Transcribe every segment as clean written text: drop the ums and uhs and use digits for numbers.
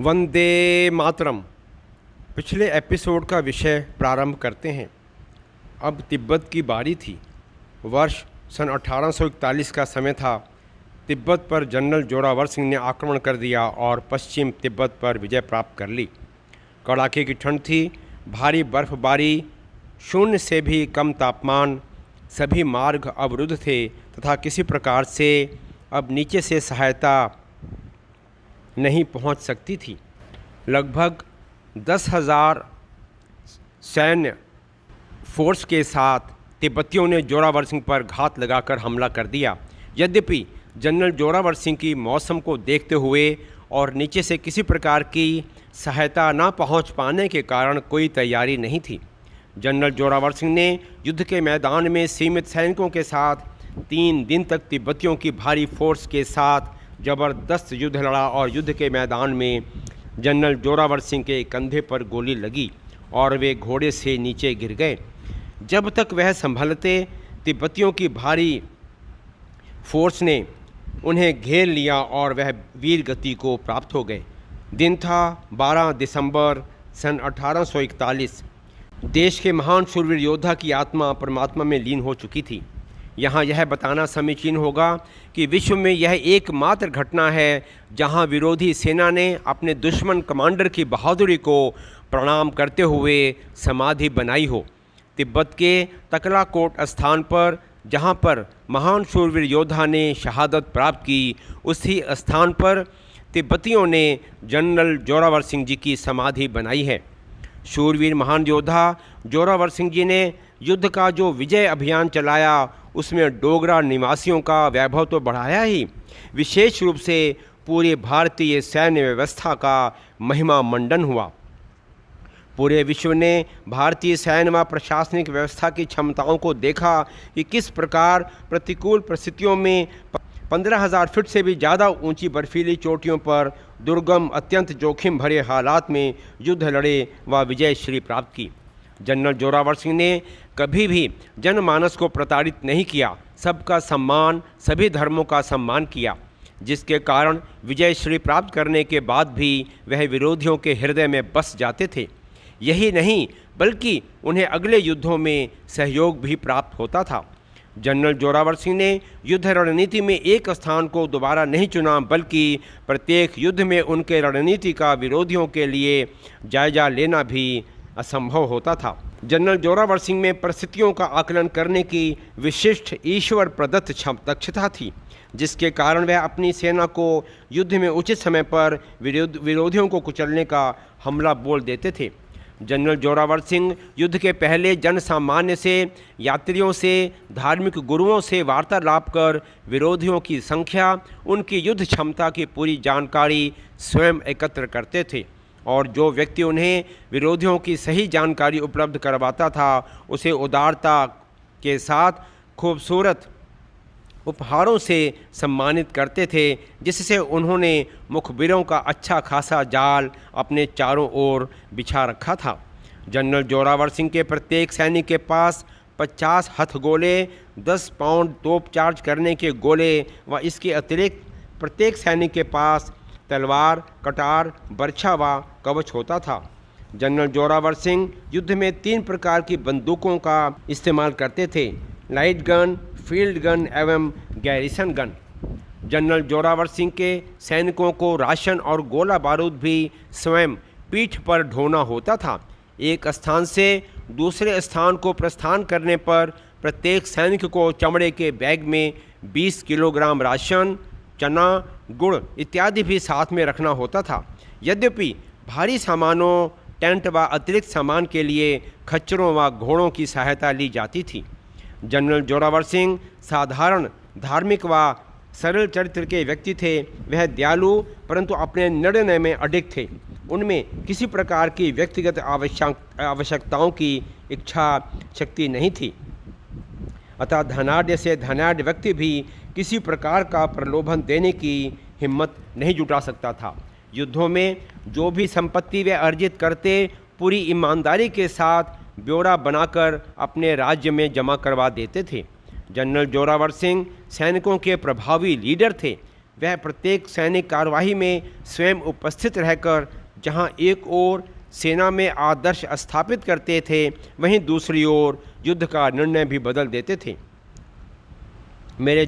वंदे मातरम। पिछले एपिसोड का विषय प्रारंभ करते हैं। अब तिब्बत की बारी थी। वर्ष सन 1841 का समय था। तिब्बत पर जनरल जोरावर सिंह ने आक्रमण कर दिया और पश्चिम तिब्बत पर विजय प्राप्त कर ली। कड़ाके की ठंड थी, भारी बर्फबारी, शून्य से भी कम तापमान, सभी मार्ग अवरुद्ध थे तथा किसी प्रकार से अब नीचे से सहायता नहीं पहुंच सकती थी। लगभग 10,000 सैन्य फोर्स के साथ तिब्बतियों ने जोरावर सिंह पर घात लगाकर हमला कर दिया। यद्यपि जनरल जोरावर सिंह की मौसम को देखते हुए और नीचे से किसी प्रकार की सहायता न पहुंच पाने के कारण कोई तैयारी नहीं थी। जनरल जोरावर सिंह ने युद्ध के मैदान में सीमित सैनिकों के साथ 3 दिन तक तिब्बतियों की भारी फोर्स के साथ ज़बरदस्त युद्ध लड़ा और युद्ध के मैदान में जनरल जोरावर सिंह के कंधे पर गोली लगी और वे घोड़े से नीचे गिर गए। जब तक वह संभलते, तिब्बतियों की भारी फोर्स ने उन्हें घेर लिया और वह वीर गति को प्राप्त हो गए। दिन था 12 दिसंबर सन 1841। देश के महान शूरवीर योद्धा की आत्मा परमात्मा में लीन हो चुकी थी। यहाँ यह बताना समीचीन होगा कि विश्व में यह एकमात्र घटना है जहाँ विरोधी सेना ने अपने दुश्मन कमांडर की बहादुरी को प्रणाम करते हुए समाधि बनाई हो। तिब्बत के तकलाकोट स्थान पर जहाँ पर महान शूरवीर योद्धा ने शहादत प्राप्त की, उसी स्थान पर तिब्बतियों ने जनरल जोरावर सिंह जी की समाधि बनाई है। शूरवीर महान योद्धा जोरावर सिंह जी ने युद्ध का जो विजय अभियान चलाया, उसमें डोगरा निवासियों का वैभव तो बढ़ाया ही, विशेष रूप से पूरे भारतीय सैन्य व्यवस्था का महिमा मंडन हुआ। पूरे विश्व ने भारतीय सैन्य व प्रशासनिक व्यवस्था की क्षमताओं को देखा कि किस प्रकार प्रतिकूल परिस्थितियों में 15,000 फीट से भी ज़्यादा ऊंची बर्फीली चोटियों पर दुर्गम अत्यंत जोखिम भरे हालात में युद्ध लड़े व विजय श्री प्राप्त की। जनरल जोरावर सिंह ने कभी भी जनमानस को प्रताड़ित नहीं किया, सबका सम्मान, सभी धर्मों का सम्मान किया, जिसके कारण विजय श्री प्राप्त करने के बाद भी वह विरोधियों के हृदय में बस जाते थे। यही नहीं बल्कि उन्हें अगले युद्धों में सहयोग भी प्राप्त होता था। जनरल जोरावर सिंह ने युद्ध रणनीति में एक स्थान को दोबारा नहीं चुना, बल्कि प्रत्येक युद्ध में उनके रणनीति का विरोधियों के लिए जायजा लेना भी असंभव होता था। जनरल जोरावर सिंह में परिस्थितियों का आकलन करने की विशिष्ट ईश्वर प्रदत्त दक्षता थी, जिसके कारण वह अपनी सेना को युद्ध में उचित समय पर विरोधियों को कुचलने का हमला बोल देते थे। जनरल जोरावर सिंह युद्ध के पहले जन सामान्य से, यात्रियों से, धार्मिक गुरुओं से वार्तालाप कर विरोधियों की संख्या, उनकी युद्ध क्षमता की पूरी जानकारी स्वयं एकत्र करते थे और जो व्यक्ति उन्हें विरोधियों की सही जानकारी उपलब्ध करवाता था, उसे उदारता के साथ खूबसूरत उपहारों से सम्मानित करते थे, जिससे उन्होंने मुखबिरों का अच्छा खासा जाल अपने चारों ओर बिछा रखा था। जनरल जोरावर सिंह के प्रत्येक सैनिक के पास 50 हथगोले, 10 पाउंड तोप चार्ज करने के गोले व इसके अतिरिक्त प्रत्येक सैनिक के पास तलवार, कटार, बर्छा व कवच होता था। जनरल जोरावर सिंह युद्ध में 3 प्रकार की बंदूकों का इस्तेमाल करते थे: लाइट गन, फील्ड गन एवं garrison gun. General Zorawar Singh के सैनिकों को राशन और गोला बारूद भी स्वयं पीठ पर ढोना होता था। एक स्थान से दूसरे स्थान को प्रस्थान करने पर प्रत्येक सैनिक को चमड़े के बैग में 20 किलोग्राम राशन, चना, गुड़ इत्यादि भी साथ में रखना होता था। यद्यपि भारी सामानों, टेंट व अतिरिक्त सामान के लिए खच्चरों व घोड़ों की सहायता ली जाती थी। जनरल जोरावर सिंह साधारण, धार्मिक व सरल चरित्र के व्यक्ति थे। वह दयालु परंतु अपने निर्णय में अडिग थे। उनमें किसी प्रकार की व्यक्तिगत आवश्यकताओं की इच्छा शक्ति नहीं थी। अतः धनाढ्य से धनाढ्य व्यक्ति भी किसी प्रकार का प्रलोभन देने की हिम्मत नहीं जुटा सकता था। युद्धों में जो भी संपत्ति वे अर्जित करते, पूरी ईमानदारी के साथ ब्यौरा बनाकर अपने राज्य में जमा करवा देते थे। जनरल जोरावर सिंह सैनिकों के प्रभावी लीडर थे। वह प्रत्येक सैनिक कार्यवाही में स्वयं उपस्थित रहकर जहां एक ओर सेना में आदर्श स्थापित करते थे, वहीं दूसरी ओर युद्ध का निर्णय भी बदल देते थे। मेरे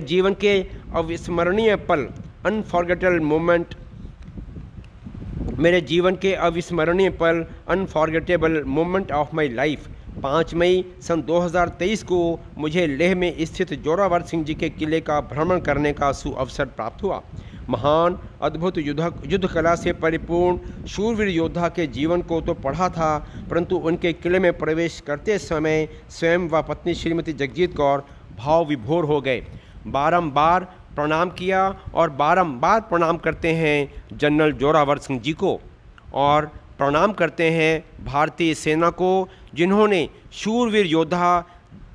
जीवन के अविस्मरणीय पल, अनफॉरगेटेबल मोमेंट मेरे जीवन के अविस्मरणीय पल, unforgettable moment of my life. 5 मई सन 2023 को मुझे लेह में स्थित जोरावर सिंह जी के किले का भ्रमण करने का सुअवसर प्राप्त हुआ। महान अद्भुत युद्ध कला से परिपूर्ण शूरवीर योद्धा के जीवन को तो पढ़ा था, परंतु उनके किले में प्रवेश करते समय स्वयं व पत्नी श्रीमती जगजीत कौर भाव विभोर हो गए। बारंबार प्रणाम किया और बारंबार प्रणाम करते हैं जनरल जोरावर सिंह जी को, और प्रणाम करते हैं भारतीय सेना को, जिन्होंने शूरवीर योद्धा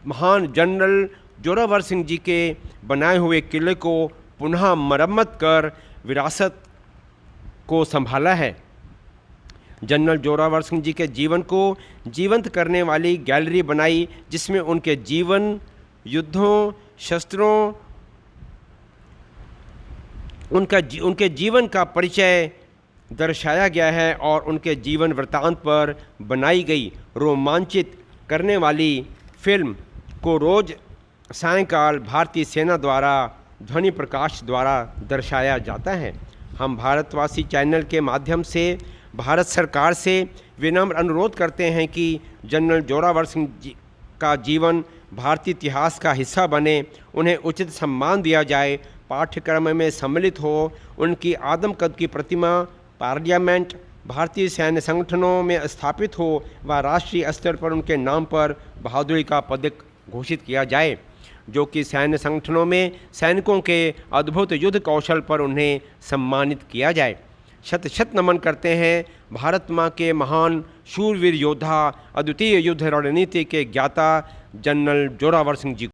महान जनरल जोरावर सिंह जी के बनाए हुए किले को पुनः मरम्मत कर विरासत को संभाला है। जनरल जोरावर सिंह जी के जीवन को जीवंत करने वाली गैलरी बनाई, जिसमें उनके जीवन, युद्धों, शस्त्रों, उनके जीवन का परिचय दर्शाया गया है और उनके जीवन वृत्तांत पर बनाई गई रोमांचित करने वाली फिल्म को रोज सायंकाल भारतीय सेना द्वारा ध्वनि प्रकाश द्वारा दर्शाया जाता है। हम भारतवासी चैनल के माध्यम से भारत सरकार से विनम्र अनुरोध करते हैं कि जनरल जोरावर सिंह जी का जीवन भारतीय इतिहास का हिस्सा बने, उन्हें उचित सम्मान दिया जाए, पाठ्यक्रम में सम्मिलित हो, उनकी आदमकद की प्रतिमा पार्लियामेंट, भारतीय सैन्य संगठनों में स्थापित हो व राष्ट्रीय स्तर पर उनके नाम पर बहादुरी का पदक घोषित किया जाए, जो कि सैन्य संगठनों में सैनिकों के अद्भुत युद्ध कौशल पर उन्हें सम्मानित किया जाए। शत शत नमन करते हैं भारत माँ के महान शूरवीर योद्धा, अद्वितीय युद्ध रणनीति के ज्ञाता जनरल जोरावर सिंह जी।